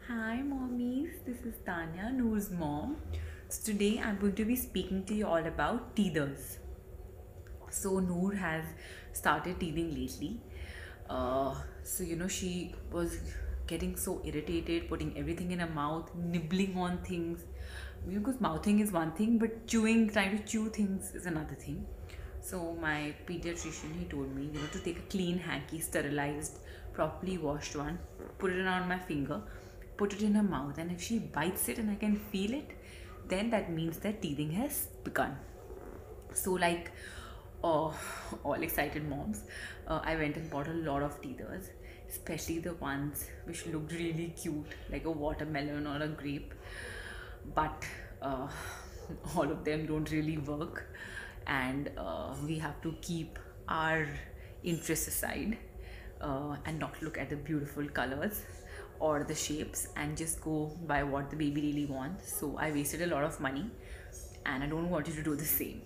Hi mommies, this is Tanya, Noor's mom. So today I'm going to be speaking to you all about teethers. So Noor has started teething lately. She was getting so irritated, putting everything in her mouth, nibbling on things. Because mouthing is one thing, but trying to chew things is another thing. So my pediatrician, he told me, to take a clean hanky, sterilized, properly washed one, put it around my finger, put it in her mouth, and if she bites it and I can feel it, then that means that teething has begun. So like oh, all excited moms, I went and bought a lot of teethers, especially the ones which looked really cute, like a watermelon or a grape. But uh, all of them don't really work, and we have to keep our interests aside and not look at the beautiful colors or the shapes and just go by what the baby really wants. So I wasted a lot of money, and I don't want you to do the same.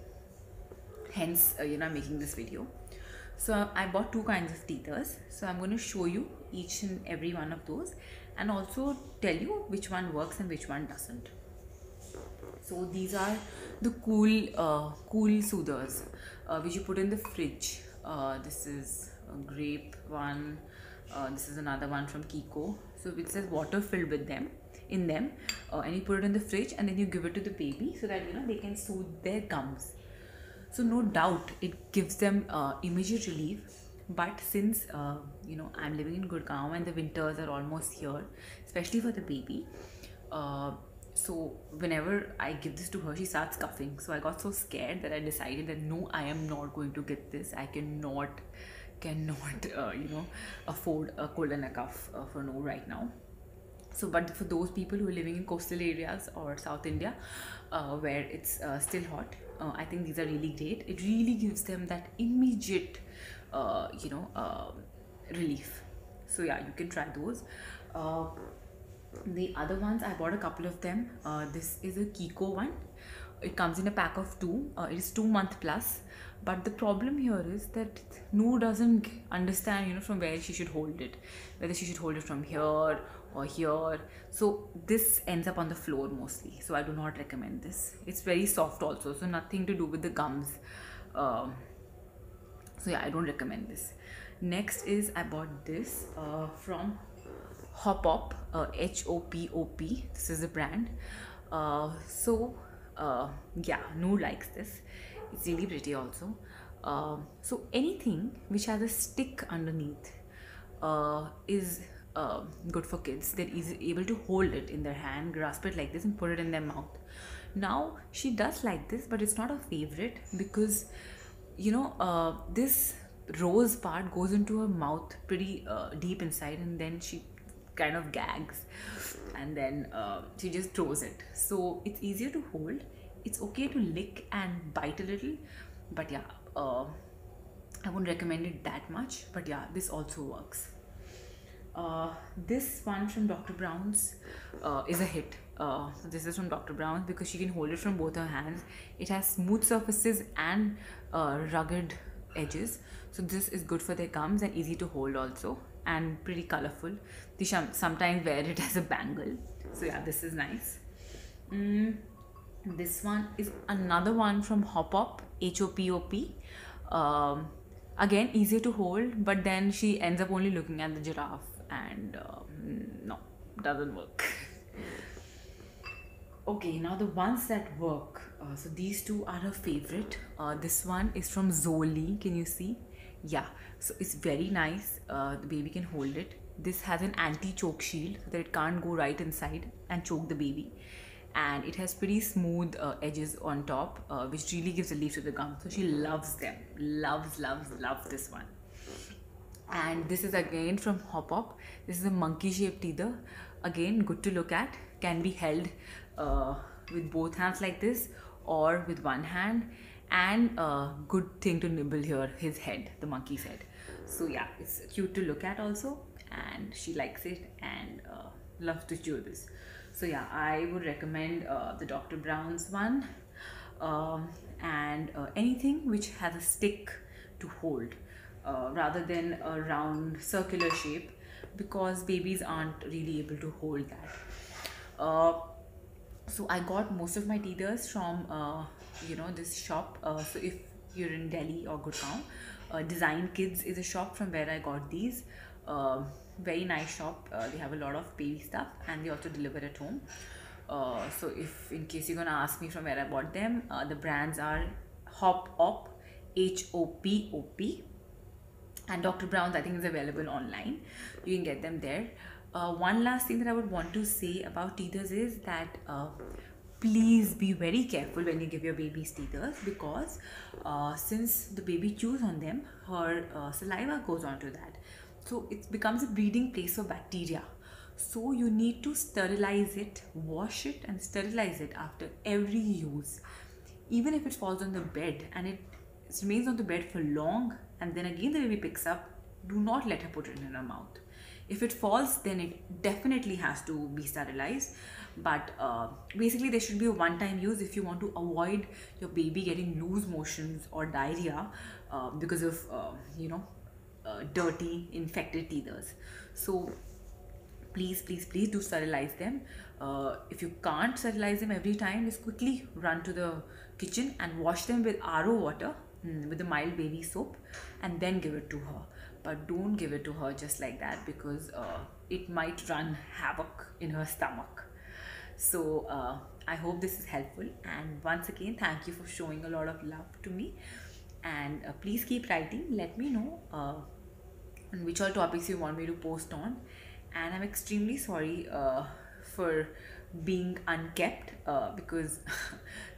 Hence, I'm making this video. So I bought two kinds of teethers. So I'm going to show you each and every one of those, and also tell you which one works and which one doesn't. So these are the cool soothers, which you put in the fridge. This is a grape one. This is another one from Kiko. So it says water filled with them in them, and you put it in the fridge, and then you give it to the baby so that they can soothe their gums. So no doubt it gives them immediate relief. But since I'm living in Gurgaon and the winters are almost here, especially for the baby, so whenever I give this to her, she starts coughing. So I got so scared that I decided that no, I am not going to get this. I cannot afford a cold and a cough for no right now. So but for those people who are living in coastal areas or South India, where it's still hot, I think these are really great. It really gives them that immediate relief. So yeah, you can try those. The other ones, I bought a couple of them. This is a Kiko one. It comes in a pack of two. It is 2 month plus. But the problem here is that Noor doesn't understand, from where she should hold it. Whether she should hold it from here or here. So this ends up on the floor mostly. So I do not recommend this. It's very soft also. So nothing to do with the gums. So yeah, I don't recommend this. Next is I bought this from Hopop, Hopop. This is the brand. Yeah, Noor likes this. It's really pretty also. So anything which has a stick underneath is good for kids. They're able to hold it in their hand, grasp it like this, and put it in their mouth. Now she does like this, but it's not a favorite because this rose part goes into her mouth pretty deep inside, and then she kind of gags, and then she just throws it. So it's easier to hold. It's okay to lick and bite a little, but yeah, I wouldn't recommend it that much. But yeah, this also works. This one from Dr. Brown's is a hit. This is from Dr. Brown's because she can hold it from both her hands. It has smooth surfaces and rugged edges. So this is good for their gums and easy to hold also, and pretty colorful. They sometimes wear it as a bangle. So yeah, this is nice. This one is another one from Hopop, Hopop. Again, easier to hold, but then she ends up only looking at the giraffe, and no, doesn't work. Okay, now the ones that work. So these two are her favorite. This one is from Zoli. Can you see? Yeah. So it's very nice. The baby can hold it. This has an anti-choke shield so that it can't go right inside and choke the baby. And it has pretty smooth edges on top, which really gives relief to the gum. So she loves them. Loves this one. And this is again from Hopop. This is a monkey shaped teether. Again, good to look at. Can be held with both hands like this or with one hand. And good thing to nibble here, his head, the monkey's head. So yeah, it's cute to look at also. And she likes it and loves to chew this. So yeah, I would recommend the Dr. Brown's one. And anything which has a stick to hold rather than a round circular shape, because babies aren't really able to hold that. Uh, so I got most of my teethers from this shop. So if you're in Delhi or Gurgaon, Design Kids is a shop from where I got these. Uh, Very nice shop. They have a lot of baby stuff and they also deliver at home. So if in case you're gonna ask me from where I bought them, the brands are Hop Op, HOPOP, and Dr. Brown's I think is available online. You can get them there. One last thing that I would want to say about teethers is that please be very careful when you give your babies teethers, because since the baby chews on them, her saliva goes onto that. So it becomes a breeding place for bacteria. So you need to sterilize it, wash it, and sterilize it after every use. Even if it falls on the bed and it remains on the bed for long and then again the baby picks up, do not let her put it in her mouth. If it falls, then it definitely has to be sterilized. But basically, there should be a one-time use if you want to avoid your baby getting loose motions or diarrhea because of dirty infected teethers. So please do sterilize them. If you can't sterilize them every time, just quickly run to the kitchen and wash them with RO water, with the mild baby soap, and then give it to her. But don't give it to her just like that, because it might run havoc in her stomach. So I hope this is helpful, and once again thank you for showing a lot of love to me. And please keep writing, let me know on which all topics you want me to post on. And I'm extremely sorry for being unkept, because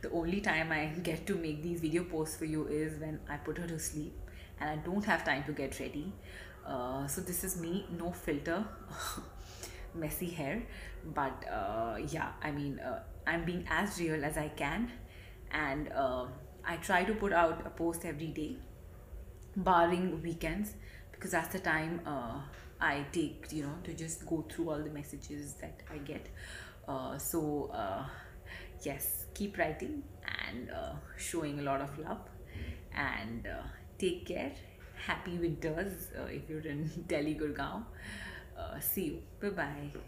the only time I get to make these video posts for you is when I put her to sleep and I don't have time to get ready. So this is me, no filter, messy hair. But yeah, I mean, I'm being as real as I can, and I try to put out a post every day barring weekends, because that's the time I take, to just go through all the messages that I get. So yes, keep writing and showing a lot of love, and take care. Happy winters if you're in Delhi, Gurgaon. See you. Bye bye.